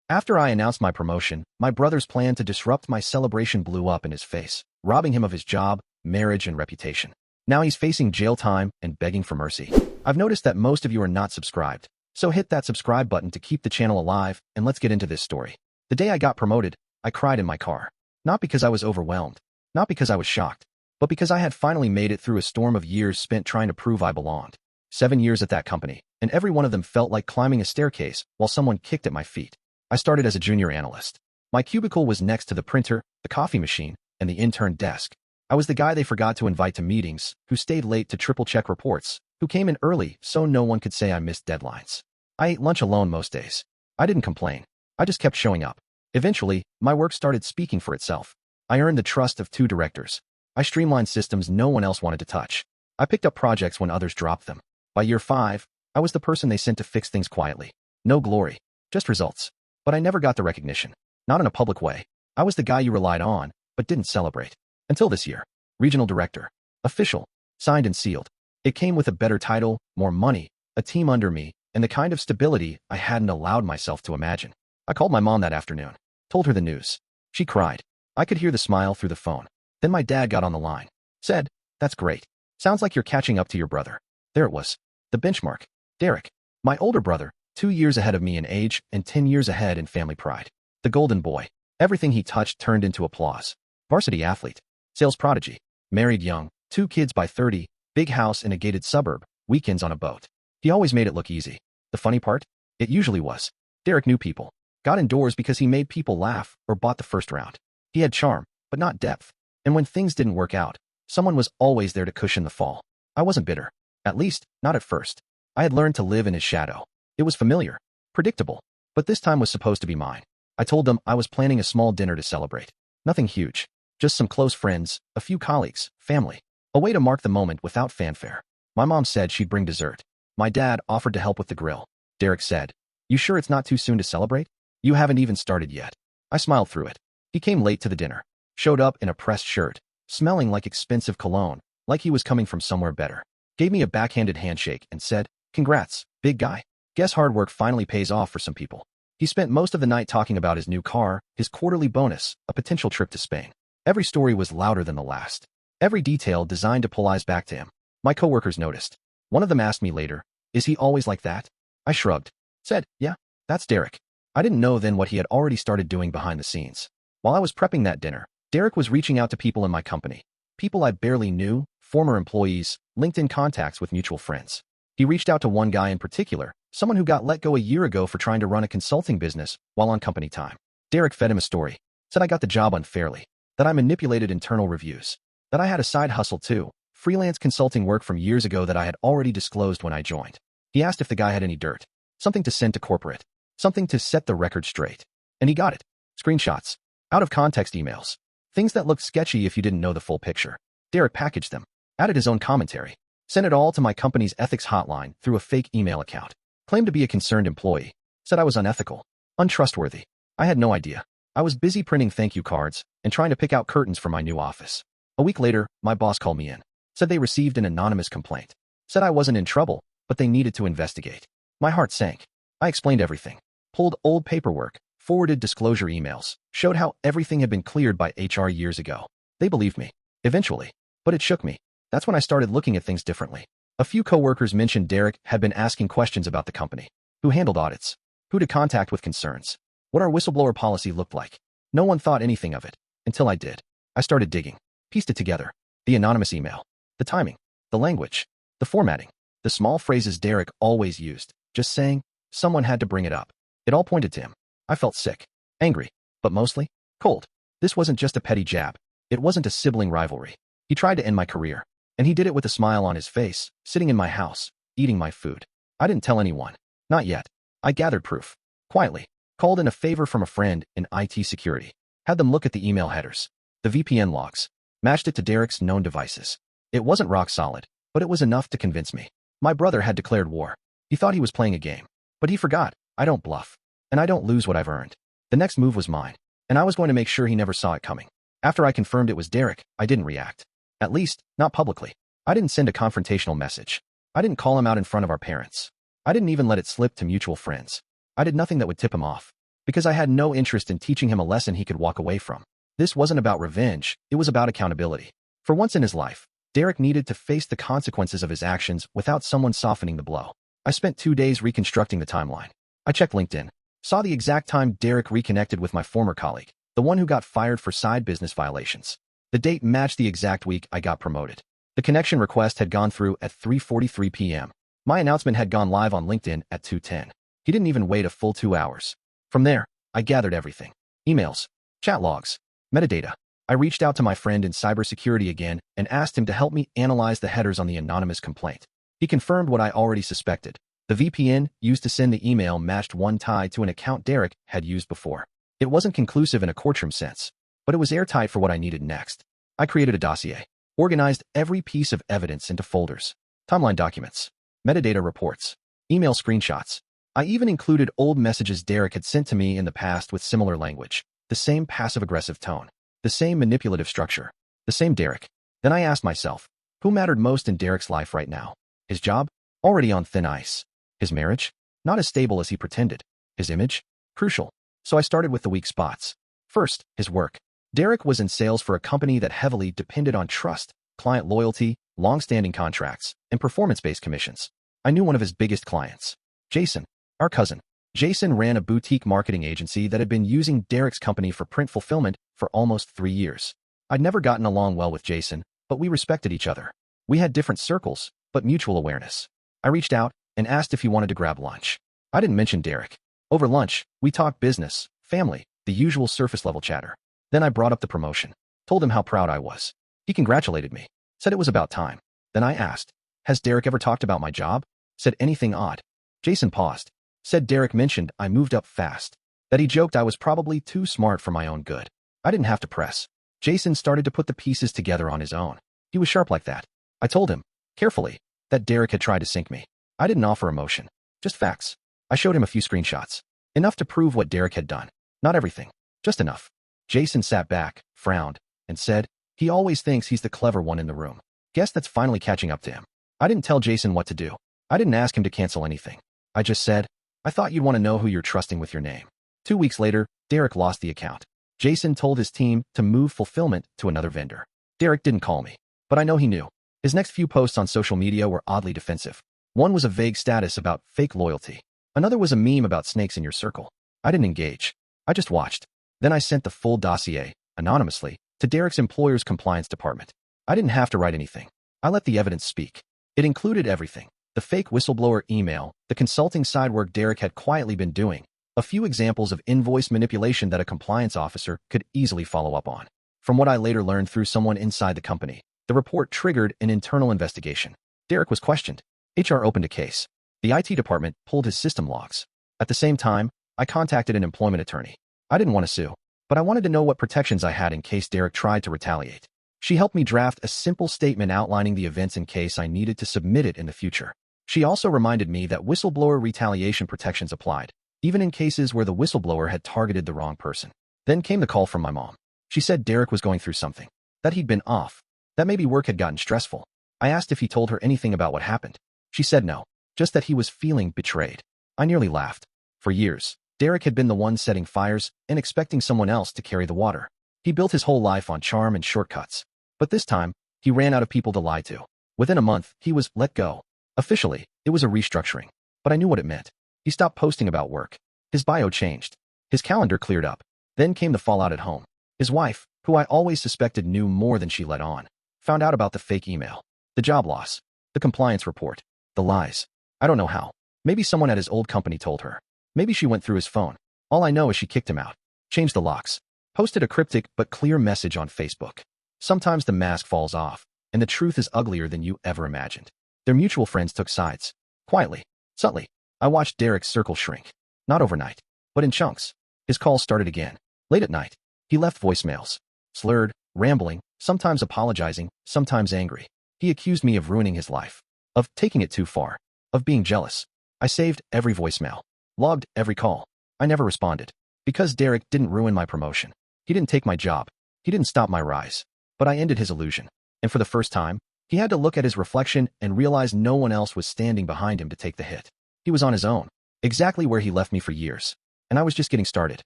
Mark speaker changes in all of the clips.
Speaker 1: After I announced my promotion, my brother's plan to disrupt my celebration blew up in his face, robbing him of his job, marriage, and reputation. Now he's facing jail time and begging for mercy. I've noticed that most of you are not subscribed, so hit that subscribe button to keep the channel alive, and let's get into this story. The day I got promoted, I cried in my car. Not because I was overwhelmed, not because I was shocked, but because I had finally made it through a storm of years spent trying to prove I belonged. 7 years at that company, and every one of them felt like climbing a staircase while someone kicked at my feet. I started as a junior analyst. My cubicle was next to the printer, the coffee machine, and the intern desk. I was the guy they forgot to invite to meetings, who stayed late to triple-check reports, who came in early so no one could say I missed deadlines. I ate lunch alone most days. I didn't complain. I just kept showing up. Eventually, my work started speaking for itself. I earned the trust of 2 directors. I streamlined systems no one else wanted to touch. I picked up projects when others dropped them. By year 5, I was the person they sent to fix things quietly. No glory, just results. But I never got the recognition. Not in a public way. I was the guy you relied on, but didn't celebrate. Until this year. Regional Director. Official. Signed and sealed. It came with a better title, more money, a team under me, and the kind of stability I hadn't allowed myself to imagine. I called my mom that afternoon. Told her the news. She cried. I could hear the smile through the phone. Then my dad got on the line. Said, "That's great. Sounds like you're catching up to your brother." There it was. The benchmark. Derek. My older brother. 2 years ahead of me in age and 10 years ahead in family pride. The golden boy. Everything he touched turned into applause. Varsity athlete. Sales prodigy. Married young. 2 kids by 30. Big house in a gated suburb. Weekends on a boat. He always made it look easy. The funny part? It usually was. Derek knew people. Got indoors because he made people laugh or bought the first round. He had charm, but not depth. And when things didn't work out, someone was always there to cushion the fall. I wasn't bitter. At least, not at first. I had learned to live in his shadow. It was familiar, predictable, but this time was supposed to be mine. I told them I was planning a small dinner to celebrate. Nothing huge. Just some close friends, a few colleagues, family. A way to mark the moment without fanfare. My mom said she'd bring dessert. My dad offered to help with the grill. Derek said, "You sure it's not too soon to celebrate? You haven't even started yet." I smiled through it. He came late to the dinner. Showed up in a pressed shirt, smelling like expensive cologne, like he was coming from somewhere better. Gave me a backhanded handshake and said, "Congrats, big guy. Guess hard work finally pays off for some people." He spent most of the night talking about his new car, his quarterly bonus, a potential trip to Spain. Every story was louder than the last. Every detail designed to pull eyes back to him. My coworkers noticed. One of them asked me later, "Is he always like that?" I shrugged. Said, "Yeah, that's Derek." I didn't know then what he had already started doing behind the scenes. While I was prepping that dinner, Derek was reaching out to people in my company. People I barely knew, former employees, LinkedIn contacts with mutual friends. He reached out to one guy in particular, someone who got let go a year ago for trying to run a consulting business while on company time. Derek fed him a story. Said I got the job unfairly. That I manipulated internal reviews. That I had a side hustle too. Freelance consulting work from years ago that I had already disclosed when I joined. He asked if the guy had any dirt. Something to send to corporate. Something to set the record straight. And he got it. Screenshots. Out of context emails. Things that looked sketchy if you didn't know the full picture. Derek packaged them. Added his own commentary. Sent it all to my company's ethics hotline through a fake email account. Claimed to be a concerned employee. Said I was unethical. Untrustworthy. I had no idea. I was busy printing thank you cards and trying to pick out curtains for my new office. A week later, my boss called me in. Said they received an anonymous complaint. Said I wasn't in trouble, but they needed to investigate. My heart sank. I explained everything. Pulled old paperwork, forwarded disclosure emails, showed how everything had been cleared by HR years ago. They believed me. Eventually. But it shook me. That's when I started looking at things differently. A few coworkers mentioned Derek had been asking questions about the company. Who handled audits? Who to contact with concerns? What our whistleblower policy looked like. No one thought anything of it. Until I did. I started digging. Pieced it together. The anonymous email. The timing. The language. The formatting. The small phrases Derek always used. Just saying, someone had to bring it up. It all pointed to him. I felt sick. Angry. But mostly, cold. This wasn't just a petty jab. It wasn't a sibling rivalry. He tried to end my career. And he did it with a smile on his face, sitting in my house, eating my food. I didn't tell anyone. Not yet. I gathered proof. Quietly. Called in a favor from a friend in IT security. Had them look at the email headers. The VPN logs. Matched it to Derek's known devices. It wasn't rock solid, but it was enough to convince me. My brother had declared war. He thought he was playing a game. But he forgot. I don't bluff. And I don't lose what I've earned. The next move was mine. And I was going to make sure he never saw it coming. After I confirmed it was Derek, I didn't react. At least, not publicly. I didn't send a confrontational message. I didn't call him out in front of our parents. I didn't even let it slip to mutual friends. I did nothing that would tip him off. because I had no interest in teaching him a lesson he could walk away from. This wasn't about revenge, it was about accountability. For once in his life, Derek needed to face the consequences of his actions without someone softening the blow. I spent 2 days reconstructing the timeline. I checked LinkedIn, saw the exact time Derek reconnected with my former colleague, the one who got fired for side business violations. The date matched the exact week I got promoted. The connection request had gone through at 3:43 p.m. My announcement had gone live on LinkedIn at 2:10. He didn't even wait a full 2 hours. From there, I gathered everything. Emails, chat logs, metadata. I reached out to my friend in cybersecurity again and asked him to help me analyze the headers on the anonymous complaint. He confirmed what I already suspected. The VPN used to send the email matched one tie to an account Derek had used before. It wasn't conclusive in a courtroom sense, but it was airtight for what I needed next. I created a dossier, organized every piece of evidence into folders, timeline documents, metadata reports, email screenshots. I even included old messages Derek had sent to me in the past with similar language, the same passive-aggressive tone, the same manipulative structure, the same Derek. Then I asked myself, who mattered most in Derek's life right now? His job? Already on thin ice. His marriage? Not as stable as he pretended. His image? Crucial. So I started with the weak spots. First, his work. Derek was in sales for a company that heavily depended on trust, client loyalty, long-standing contracts, and performance-based commissions. I knew one of his biggest clients, Jason, our cousin. Jason ran a boutique marketing agency that had been using Derek's company for print fulfillment for almost 3 years. I'd never gotten along well with Jason, but we respected each other. We had different circles, but mutual awareness. I reached out and asked if he wanted to grab lunch. I didn't mention Derek. Over lunch, we talked business, family, the usual surface-level chatter. Then I brought up the promotion, told him how proud I was. He congratulated me, said it was about time. Then I asked, has Derek ever talked about my job? Said anything odd? Jason paused, said Derek mentioned I moved up fast, that he joked I was probably too smart for my own good. I didn't have to press. Jason started to put the pieces together on his own. He was sharp like that. I told him, carefully, that Derek had tried to sink me. I didn't offer emotion, just facts. I showed him a few screenshots, enough to prove what Derek had done. Not everything, just enough. Jason sat back, frowned, and said, he always thinks he's the clever one in the room. Guess that's finally catching up to him. I didn't tell Jason what to do. I didn't ask him to cancel anything. I just said, I thought you'd want to know who you're trusting with your name. 2 weeks later, Derek lost the account. Jason told his team to move fulfillment to another vendor. Derek didn't call me, but I know he knew. His next few posts on social media were oddly defensive. One was a vague status about fake loyalty. Another was a meme about snakes in your circle. I didn't engage. I just watched. Then I sent the full dossier, anonymously, to Derek's employer's compliance department. I didn't have to write anything. I let the evidence speak. It included everything. The fake whistleblower email, the consulting side work Derek had quietly been doing, a few examples of invoice manipulation that a compliance officer could easily follow up on. From what I later learned through someone inside the company, the report triggered an internal investigation. Derek was questioned. HR opened a case. The IT department pulled his system logs. At the same time, I contacted an employment attorney. I didn't want to sue, but I wanted to know what protections I had in case Derek tried to retaliate. She helped me draft a simple statement outlining the events in case I needed to submit it in the future. She also reminded me that whistleblower retaliation protections applied, even in cases where the whistleblower had targeted the wrong person. Then came the call from my mom. She said Derek was going through something, that he'd been off, that maybe work had gotten stressful. I asked if he told her anything about what happened. She said no, just that he was feeling betrayed. I nearly laughed. For years, Derek had been the one setting fires and expecting someone else to carry the water. He built his whole life on charm and shortcuts. But this time, he ran out of people to lie to. Within a month, he was let go. Officially, it was a restructuring, but I knew what it meant. He stopped posting about work. His bio changed. His calendar cleared up. Then came the fallout at home. His wife, who I always suspected knew more than she let on, found out about the fake email, the job loss, the compliance report, the lies. I don't know how. Maybe someone at his old company told her. Maybe she went through his phone. All I know is she kicked him out, changed the locks, posted a cryptic but clear message on Facebook. Sometimes the mask falls off, and the truth is uglier than you ever imagined. Their mutual friends took sides. Quietly, subtly, I watched Derek's circle shrink. Not overnight, but in chunks. His calls started again. Late at night, he left voicemails. Slurred, rambling, sometimes apologizing, sometimes angry. He accused me of ruining his life, of taking it too far, of being jealous. I saved every voicemail, logged every call. I never responded, because Derek didn't ruin my promotion. He didn't take my job. He didn't stop my rise. But I ended his illusion. And for the first time, he had to look at his reflection and realize no one else was standing behind him to take the hit. He was on his own, exactly where he left me for years. and I was just getting started.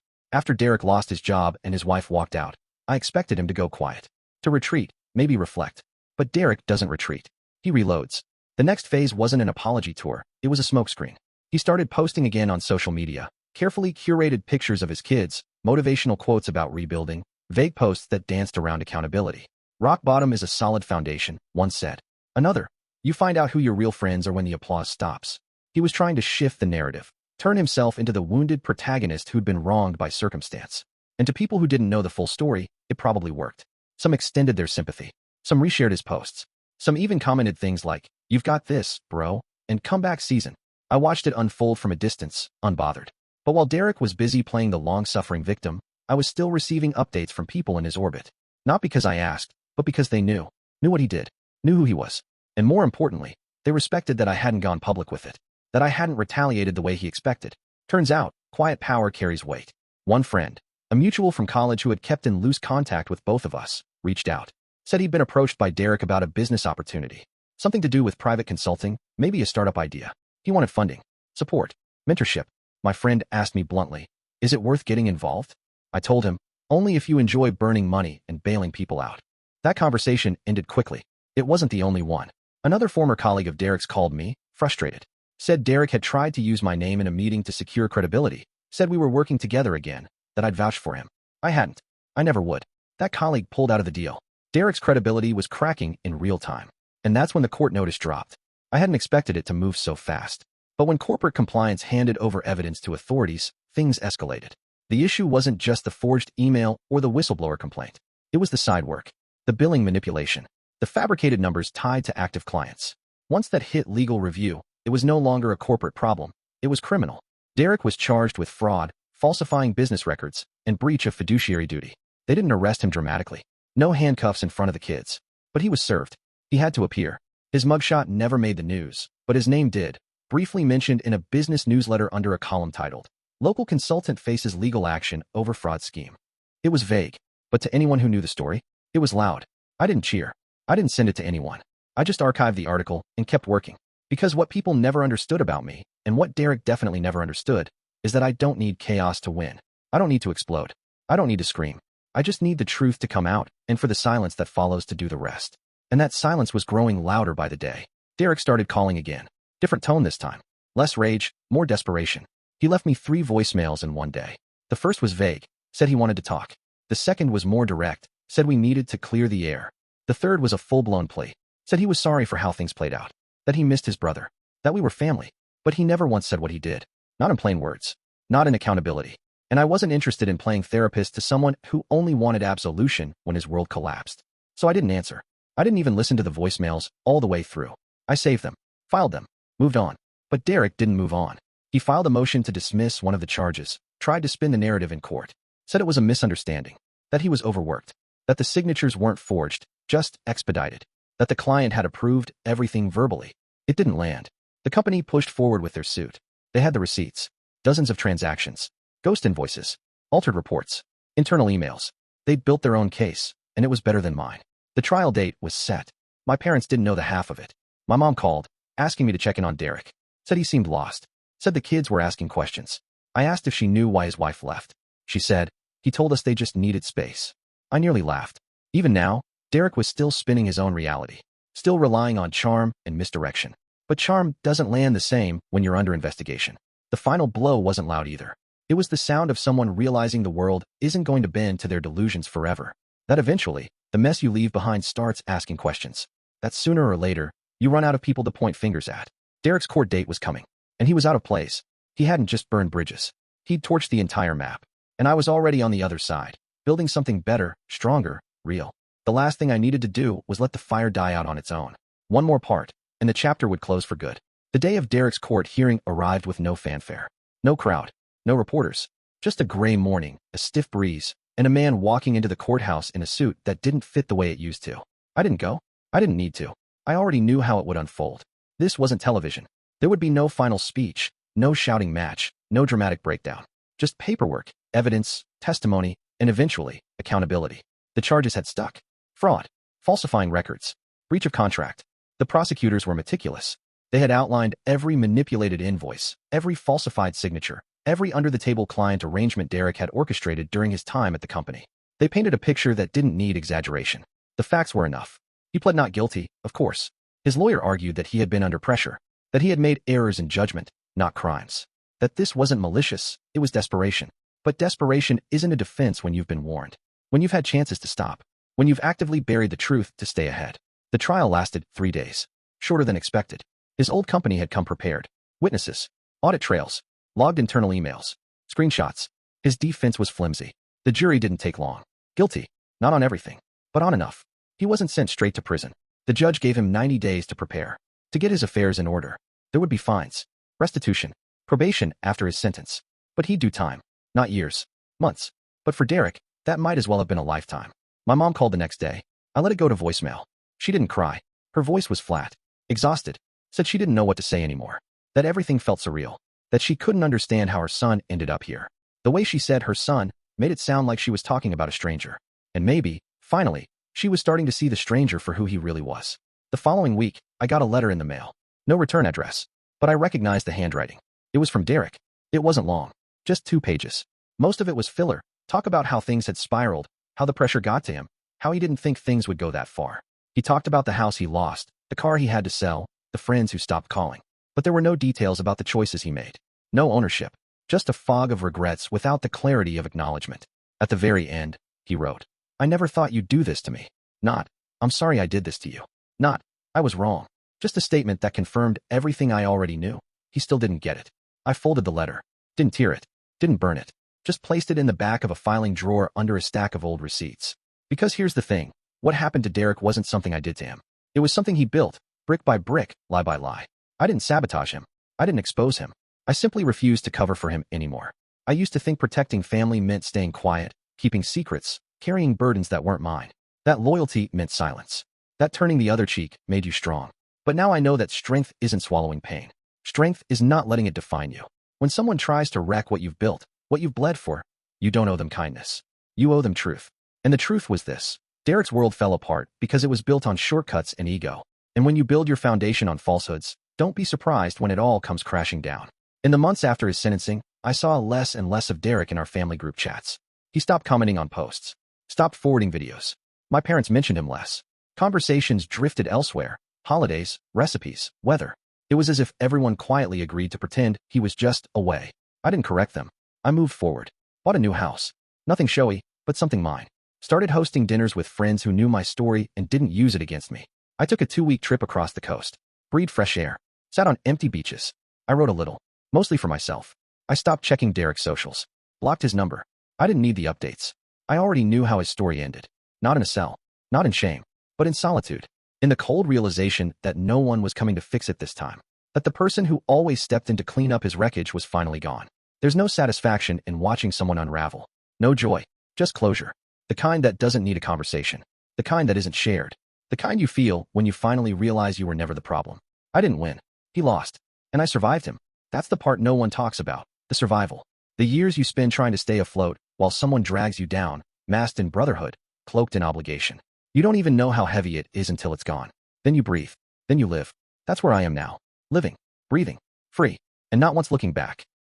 Speaker 1: After Derek lost his job and his wife walked out, I expected him to go quiet. To retreat, maybe reflect. But Derek doesn't retreat. He reloads. The next phase wasn't an apology tour, it was a smokescreen. He started posting again on social media, carefully curated pictures of his kids, motivational quotes about rebuilding, vague posts that danced around accountability. Rock bottom is a solid foundation, one said. Another, you find out who your real friends are when the applause stops. He was trying to shift the narrative, turn himself into the wounded protagonist who'd been wronged by circumstance. And to people who didn't know the full story, it probably worked. Some extended their sympathy. Some reshared his posts. Some even commented things like, "You've got this, bro," and "Comeback season." I watched it unfold from a distance, unbothered. But while Derek was busy playing the long-suffering victim, I was still receiving updates from people in his orbit. Not because I asked, but because they knew what he did, knew who he was. And more importantly, they respected that I hadn't gone public with it, that I hadn't retaliated the way he expected. Turns out, quiet power carries weight. One friend, a mutual from college who had kept in loose contact with both of us, reached out. Said he'd been approached by Derek about a business opportunity. Something to do with private consulting, maybe a startup idea. He wanted funding, support, mentorship. My friend asked me bluntly, "Is it worth getting involved?" I told him, "Only if you enjoy burning money and bailing people out." That conversation ended quickly. It wasn't the only one. Another former colleague of Derek's called me, frustrated. Said Derek had tried to use my name in a meeting to secure credibility. Said we were working together again, that I'd vouch for him. I hadn't. I never would. That colleague pulled out of the deal. Derek's credibility was cracking in real time. And that's when the court notice dropped. I hadn't expected it to move so fast. But when corporate compliance handed over evidence to authorities, things escalated. The issue wasn't just the forged email or the whistleblower complaint. It was the side work, the billing manipulation, the fabricated numbers tied to active clients. Once that hit legal review, it was no longer a corporate problem. It was criminal. Derek was charged with fraud, falsifying business records, and breach of fiduciary duty. They didn't arrest him dramatically. No handcuffs in front of the kids. But he was served. He had to appear. His mugshot never made the news, but his name did, briefly mentioned in a business newsletter under a column titled, "Local Consultant Faces Legal Action Over Fraud Scheme." It was vague, but to anyone who knew the story, it was loud. I didn't cheer. I didn't send it to anyone. I just archived the article and kept working. Because what people never understood about me, and what Derek definitely never understood, is that I don't need chaos to win. I don't need to explode. I don't need to scream. I just need the truth to come out, and for the silence that follows to do the rest. And that silence was growing louder by the day. Derek started calling again. Different tone this time. Less rage, more desperation. He left me 3 voicemails in one day. The first was vague, said he wanted to talk. The second was more direct, said we needed to clear the air. The third was a full-blown plea, said he was sorry for how things played out, that he missed his brother, that we were family. But he never once said what he did. Not in plain words. Not in accountability. And I wasn't interested in playing therapist to someone who only wanted absolution when his world collapsed. So I didn't answer. I didn't even listen to the voicemails all the way through. I saved them, filed them, moved on. But Derek didn't move on. He filed a motion to dismiss one of the charges, tried to spin the narrative in court, said it was a misunderstanding, that he was overworked, that the signatures weren't forged, just expedited, that the client had approved everything verbally. It didn't land. The company pushed forward with their suit. They had the receipts, dozens of transactions, ghost invoices, altered reports, internal emails. They'd built their own case, and it was better than mine. The trial date was set. My parents didn't know the half of it. My mom called, asking me to check in on Derek. Said he seemed lost. Said the kids were asking questions. I asked if she knew why his wife left. She said, he told us they just needed space. I nearly laughed. Even now, Derek was still spinning his own reality, still relying on charm and misdirection. But charm doesn't land the same when you're under investigation. The final blow wasn't loud either. It was the sound of someone realizing the world isn't going to bend to their delusions forever. That eventually, the mess you leave behind starts asking questions. That sooner or later, you run out of people to point fingers at. Derek's court date was coming, and he was out of place. He hadn't just burned bridges. He'd torched the entire map. And I was already on the other side, building something better, stronger, real. The last thing I needed to do was let the fire die out on its own. One more part, and the chapter would close for good. The day of Derek's court hearing arrived with no fanfare. No crowd. No reporters. Just a gray morning, a stiff breeze, and a man walking into the courthouse in a suit that didn't fit the way it used to. I didn't go. I didn't need to. I already knew how it would unfold. This wasn't television. There would be no final speech, no shouting match, no dramatic breakdown. Just paperwork, evidence, testimony, and eventually, accountability. The charges had stuck. Fraud, falsifying records, breach of contract. The prosecutors were meticulous. They had outlined every manipulated invoice, every falsified signature, every under-the-table client arrangement Derek had orchestrated during his time at the company. They painted a picture that didn't need exaggeration. The facts were enough. He pled not guilty, of course. His lawyer argued that he had been under pressure, that he had made errors in judgment, not crimes. That this wasn't malicious, it was desperation. But desperation isn't a defense when you've been warned. When you've had chances to stop. When you've actively buried the truth to stay ahead. The trial lasted 3 days. Shorter than expected. His old company had come prepared. Witnesses. Audit trails. Logged internal emails. Screenshots. His defense was flimsy. The jury didn't take long. Guilty. Not on everything. But on enough. He wasn't sent straight to prison. The judge gave him 90 days to prepare. To get his affairs in order. There would be fines. Restitution. Probation after his sentence. But he'd do time. Not years. Months. But for Derek, that might as well have been a lifetime. My mom called the next day. I let it go to voicemail. She didn't cry. Her voice was flat. Exhausted. Said she didn't know what to say anymore. That everything felt surreal. That she couldn't understand how her son ended up here. The way she said her son made it sound like she was talking about a stranger. And maybe, finally, she was starting to see the stranger for who he really was. The following week, I got a letter in the mail. No return address. But I recognized the handwriting. It was from Derek. It wasn't long. Just 2 pages. Most of it was filler. Talk about how things had spiraled, how the pressure got to him, how he didn't think things would go that far. He talked about the house he lost, the car he had to sell, the friends who stopped calling. But there were no details about the choices he made. No ownership. Just a fog of regrets without the clarity of acknowledgement. At the very end, he wrote, I never thought you'd do this to me. Not, I'm sorry I did this to you. Not, I was wrong. Just a statement that confirmed everything I already knew. He still didn't get it. I folded the letter. Didn't tear it. Didn't burn it. Just placed it in the back of a filing drawer under a stack of old receipts. Because here's the thing. What happened to Derek wasn't something I did to him. It was something he built, brick by brick, lie by lie. I didn't sabotage him. I didn't expose him. I simply refused to cover for him anymore. I used to think protecting family meant staying quiet, keeping secrets, carrying burdens that weren't mine. That loyalty meant silence. That turning the other cheek made you strong. But now I know that strength isn't swallowing pain. Strength is not letting it define you. When someone tries to wreck what you've built, what you've bled for, you don't owe them kindness. You owe them truth. And the truth was this. Derek's world fell apart because it was built on shortcuts and ego. And when you build your foundation on falsehoods, don't be surprised when it all comes crashing down. In the months after his sentencing, I saw less and less of Derek in our family group chats. He stopped commenting on posts. Stopped forwarding videos. My parents mentioned him less. Conversations drifted elsewhere. Holidays, recipes, weather. It was as if everyone quietly agreed to pretend he was just away. I didn't correct them. I moved forward. Bought a new house. Nothing showy, but something mine. Started hosting dinners with friends who knew my story and didn't use it against me. I took a 2-week trip across the coast. Breathed fresh air. Sat on empty beaches. I wrote a little. Mostly for myself. I stopped checking Derek's socials. Blocked his number. I didn't need the updates. I already knew how his story ended. Not in a cell. Not in shame. But in solitude. In the cold realization that no one was coming to fix it this time. That the person who always stepped in to clean up his wreckage was finally gone. There's no satisfaction in watching someone unravel. No joy. Just closure. The kind that doesn't need a conversation. The kind that isn't shared. The kind you feel when you finally realize you were never the problem. I didn't win. He lost. And I survived him. That's the part no one talks about. The survival. The years you spend trying to stay afloat while someone drags you down, masked in brotherhood, cloaked in obligation. You don't even know how heavy it is until it's gone. Then you breathe. Then you live. That's where I am now. Living. Breathing. Free. And not once looking back.